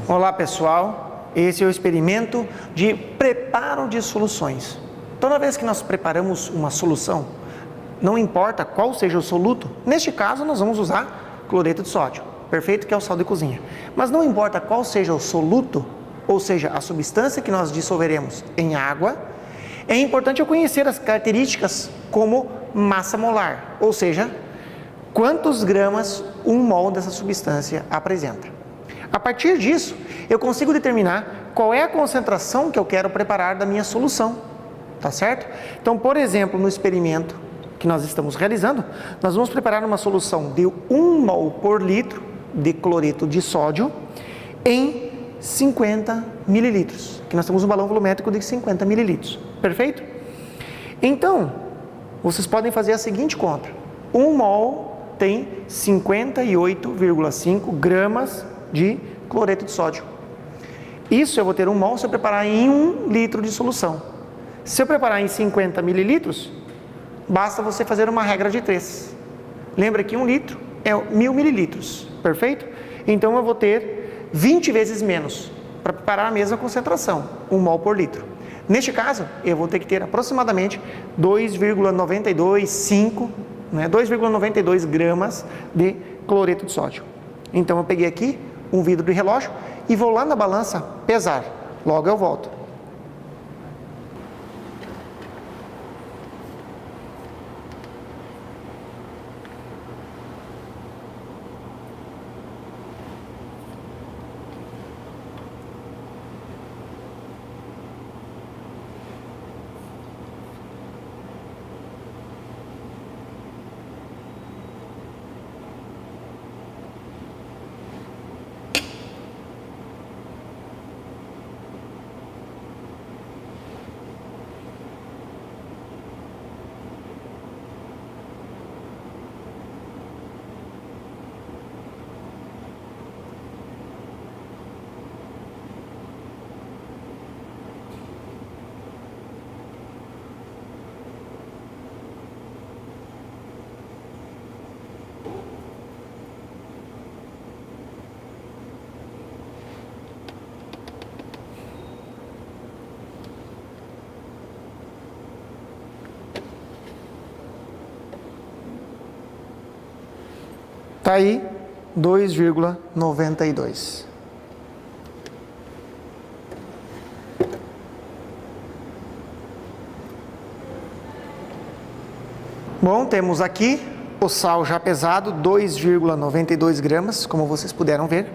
Olá pessoal, esse é o experimento de preparo de soluções. Toda vez que nós preparamos uma solução, não importa qual seja o soluto, neste caso nós vamos usar cloreto de sódio, perfeito, que é o sal de cozinha. Mas não importa qual seja o soluto, ou seja, a substância que nós dissolveremos em água, é importante eu conhecer as características como massa molar, ou seja, quantos gramas um mol dessa substância apresenta. A partir disso, eu consigo determinar qual é a concentração que eu quero preparar da minha solução, tá certo? Então, por exemplo, no experimento que nós estamos realizando, nós vamos preparar uma solução de 1 mol por litro de cloreto de sódio em 50 mililitros, que nós temos um balão volumétrico de 50 mililitros, perfeito? Então, vocês podem fazer a seguinte conta: 1 mol tem 58,5 gramas de cloreto de sódio. Isso eu vou ter 1 mol se eu preparar em 1 litro de solução. Se eu preparar em 50 mililitros, basta você fazer uma regra de 3. Lembra que 1 litro é 1000 mililitros, perfeito? Então eu vou ter 20 vezes menos para preparar a mesma concentração, 1 mol por litro. Neste caso, eu vou ter que ter aproximadamente 2,92 gramas de cloreto de sódio. Então eu peguei aqui um vidro de relógio e vou lá na balança pesar. Logo eu volto. Está aí 2,92. Bom, temos aqui o sal já pesado, 2,92 gramas, como vocês puderam ver.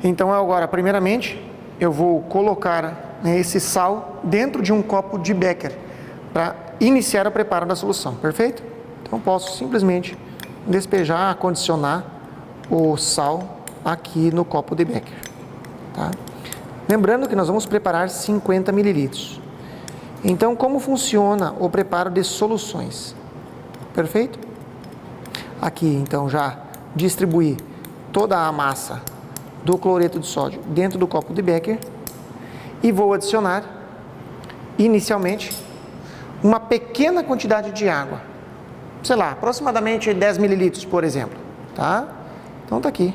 Então agora, primeiramente, eu vou colocar esse sal dentro de um copo de Becker para iniciar o preparo da solução, perfeito? Então posso simplesmente despejar, condicionar o sal aqui no copo de Becker, tá? Lembrando que nós vamos preparar 50 mililitros. Então, como funciona o preparo de soluções? Perfeito? Aqui, então, já distribuí toda a massa do cloreto de sódio dentro do copo de Becker e vou adicionar, inicialmente, uma pequena quantidade de água. Sei lá, aproximadamente 10 mililitros, por exemplo, tá? Então tá aqui.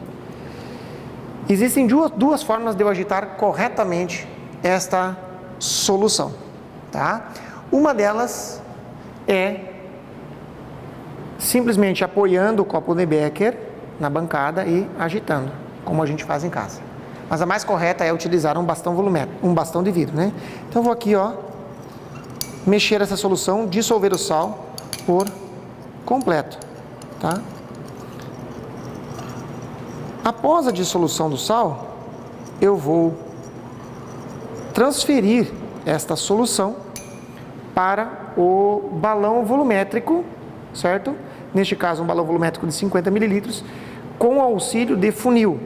Existem duas formas de eu agitar corretamente esta solução, tá? Uma delas é simplesmente apoiando o copo de Becker na bancada e agitando, como a gente faz em casa. Mas a mais correta é utilizar um bastão volumétrico, um bastão de vidro, né? Então eu vou aqui, ó, mexer essa solução, dissolver o sal por completo, tá? Após a dissolução do sal, eu vou transferir esta solução para o balão volumétrico, certo? Neste caso, um balão volumétrico de 50 mililitros, com auxílio de funil.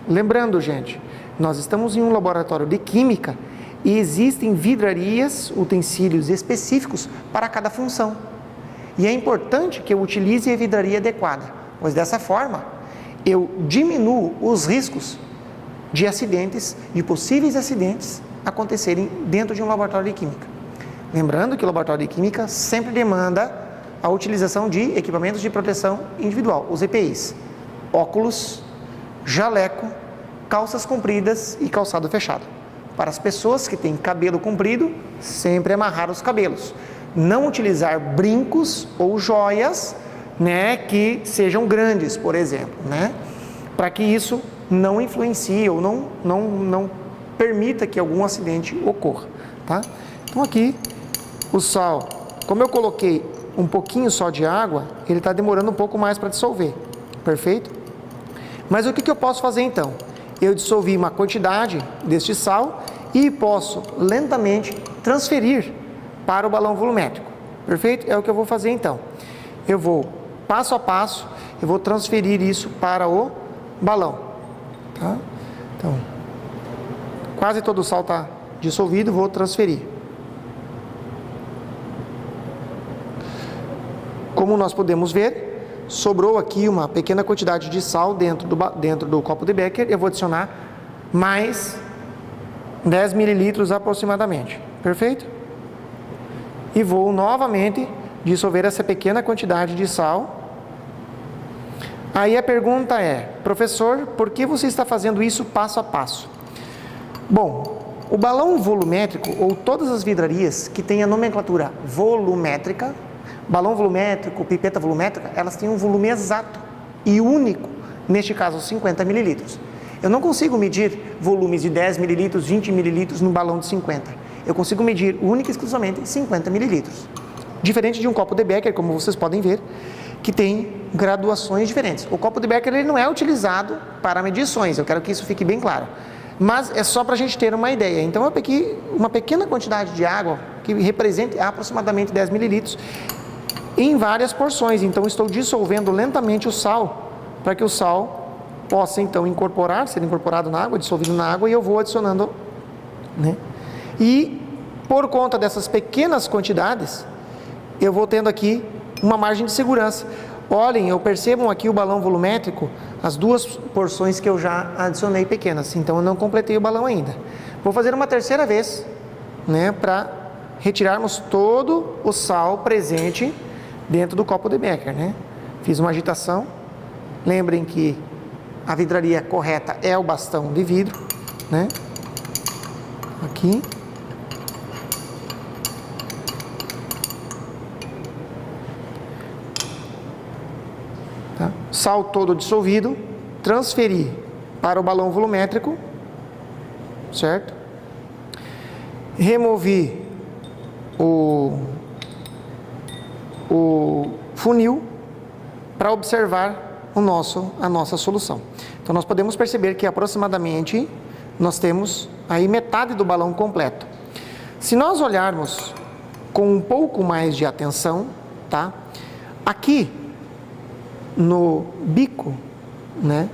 Lembrando, gente, nós estamos em um laboratório de química e existem vidrarias, utensílios específicos para cada função. E é importante que eu utilize a vidraria adequada, pois dessa forma eu diminuo os riscos de acidentes, de possíveis acidentes acontecerem dentro de um laboratório de química. Lembrando que o laboratório de química sempre demanda a utilização de equipamentos de proteção individual, os EPIs, óculos, jaleco calças compridas e calçado fechado. Para as pessoas que têm cabelo comprido, sempre amarrar os cabelos. Não utilizar brincos ou joias, né, que sejam grandes, por exemplo, né, para que isso não influencie ou não permita que algum acidente ocorra, tá? Então aqui o sal, como eu coloquei um pouquinho só de água, ele está demorando um pouco mais para dissolver, perfeito? Mas o que eu posso fazer então? Eu dissolvi uma quantidade deste sal e posso lentamente transferir para o balão volumétrico, perfeito? É o que eu vou fazer então. Eu vou, passo a passo, eu vou transferir isso para o balão, tá? Então, quase todo o sal está dissolvido, vou transferir. Como nós podemos ver, sobrou aqui uma pequena quantidade de sal dentro do copo de Becker. Eu vou adicionar mais 10 mililitros aproximadamente, perfeito? E vou novamente dissolver essa pequena quantidade de sal. Aí a pergunta é, professor, por que você está fazendo isso passo a passo? Bom, o balão volumétrico, ou todas as vidrarias que têm a nomenclatura volumétrica, balão volumétrico, pipeta volumétrica, elas têm um volume exato e único, neste caso 50 mililitros. Eu não consigo medir volumes de 10 mililitros, 20 mililitros no balão de 50. Eu consigo medir única e exclusivamente 50 mililitros. Diferente de um copo de Becker, como vocês podem ver, que tem graduações diferentes. O copo de Becker ele não é utilizado para medições, eu quero que isso fique bem claro. Mas é só para a gente ter uma ideia. Então eu peguei uma pequena quantidade de água, que representa aproximadamente 10 mililitros, em várias porções. Então estou dissolvendo lentamente o sal, para que o sal possa então ser incorporado na água, dissolvido na água, e eu vou adicionando, né? E por conta dessas pequenas quantidades, eu vou tendo aqui uma margem de segurança. Olhem, eu percebo aqui o balão volumétrico, as duas porções que eu já adicionei pequenas, então eu não completei o balão ainda. Vou fazer uma terceira vez, né, para retirarmos todo o sal presente dentro do copo de Becker, né? Fiz uma agitação. Lembrem que a vidraria correta é o bastão de vidro, né? Aqui. Tá? Sal todo dissolvido, transferi para o balão volumétrico, certo? Removi o funil para observar a nossa solução. Então nós podemos perceber que aproximadamente nós temos aí metade do balão completo. Se nós olharmos com um pouco mais de atenção, tá? Aqui no bico, né,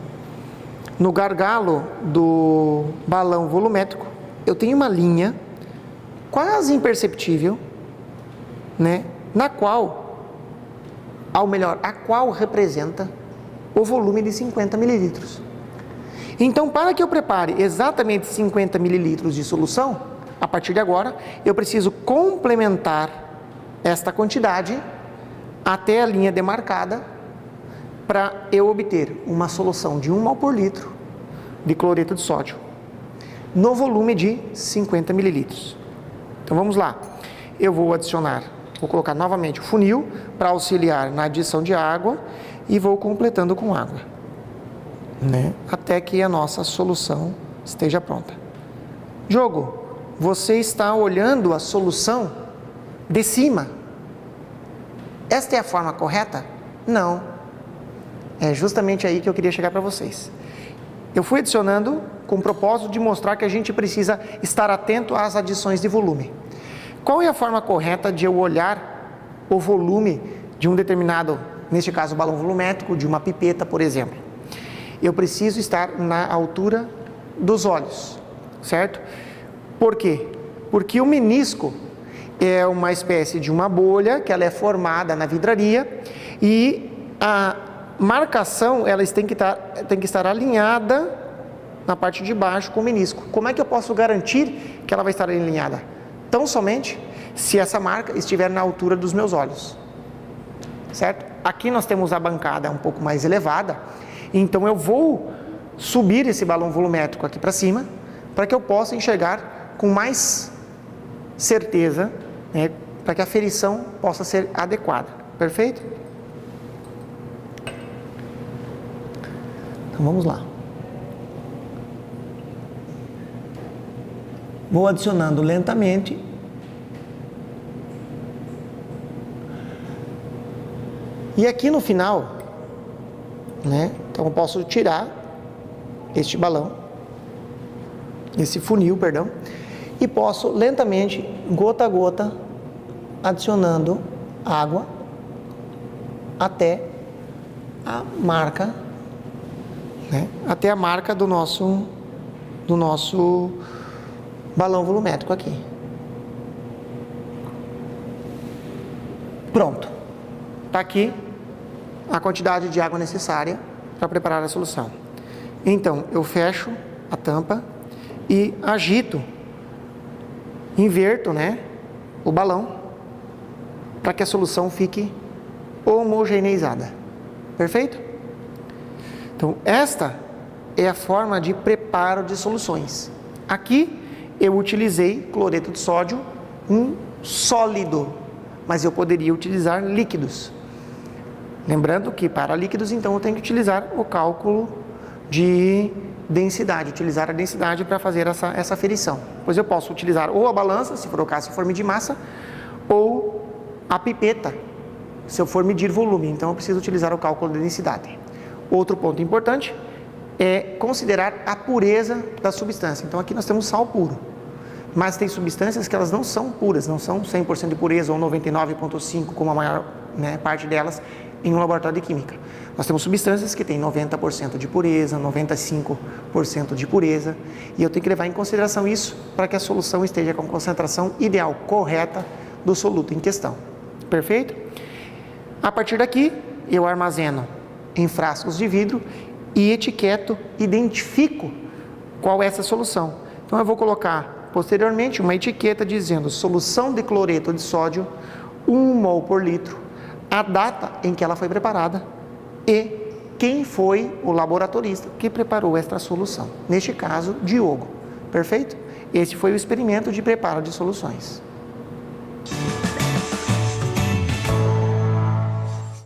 no gargalo do balão volumétrico, eu tenho uma linha quase imperceptível, né, a qual representa o volume de 50 mililitros. Então, para que eu prepare exatamente 50 mililitros de solução, a partir de agora, eu preciso complementar esta quantidade até a linha demarcada para eu obter uma solução de 1 mol por litro de cloreto de sódio no volume de 50 mililitros. Então, vamos lá. Eu vou colocar novamente o funil para auxiliar na adição de água e vou completando com água, né, até que a nossa solução esteja pronta. Jogo, você está olhando a solução de cima. Esta é a forma correta? Não. É justamente aí que eu queria chegar para vocês. Eu fui adicionando com o propósito de mostrar que a gente precisa estar atento às adições de volume. Qual é a forma correta de eu olhar o volume de um determinado, neste caso, balão volumétrico, de uma pipeta, por exemplo? Eu preciso estar na altura dos olhos, certo? Por quê? Porque o menisco é uma espécie de uma bolha que ela é formada na vidraria e a marcação ela tem que estar alinhada na parte de baixo com o menisco. Como é que eu posso garantir que ela vai estar alinhada? Tão somente se essa marca estiver na altura dos meus olhos, certo? Aqui nós temos a bancada um pouco mais elevada, então eu vou subir esse balão volumétrico aqui para cima, para que eu possa enxergar com mais certeza, né, para que a ferição possa ser adequada. Perfeito? Então vamos lá. Vou adicionando lentamente. E aqui no final, né, então eu posso tirar este balão, esse funil, perdão, e posso lentamente, gota a gota, adicionando água até a marca, né, até a marca do nosso balão volumétrico aqui. Pronto. Está aqui a quantidade de água necessária para preparar a solução. Então, eu fecho a tampa e agito, inverto, né, o balão para que a solução fique homogeneizada. Perfeito? Então, esta é a forma de preparo de soluções. Aqui eu utilizei cloreto de sódio, um sólido, mas eu poderia utilizar líquidos. Lembrando que para líquidos, então, eu tenho que utilizar o cálculo de densidade, utilizar a densidade para fazer essa aferição. Pois eu posso utilizar ou a balança, se for o caso, se for medir massa, ou a pipeta, se eu for medir volume. Então, eu preciso utilizar o cálculo de densidade. Outro ponto importante é considerar a pureza da substância. Então, aqui nós temos sal puro. Mas tem substâncias que elas não são puras, não são 100% de pureza ou 99,5%, como a maior, né, parte delas em um laboratório de química. Nós temos substâncias que têm 90% de pureza, 95% de pureza, e eu tenho que levar em consideração isso para que a solução esteja com a concentração ideal, correta do soluto em questão. Perfeito? A partir daqui, eu armazeno em frascos de vidro e etiqueto, identifico qual é essa solução. Então eu vou colocar posteriormente uma etiqueta dizendo solução de cloreto de sódio 1 mol por litro, a data em que ela foi preparada e quem foi o laboratorista que preparou esta solução. Neste caso, Diogo. Perfeito? Esse foi o experimento de preparo de soluções.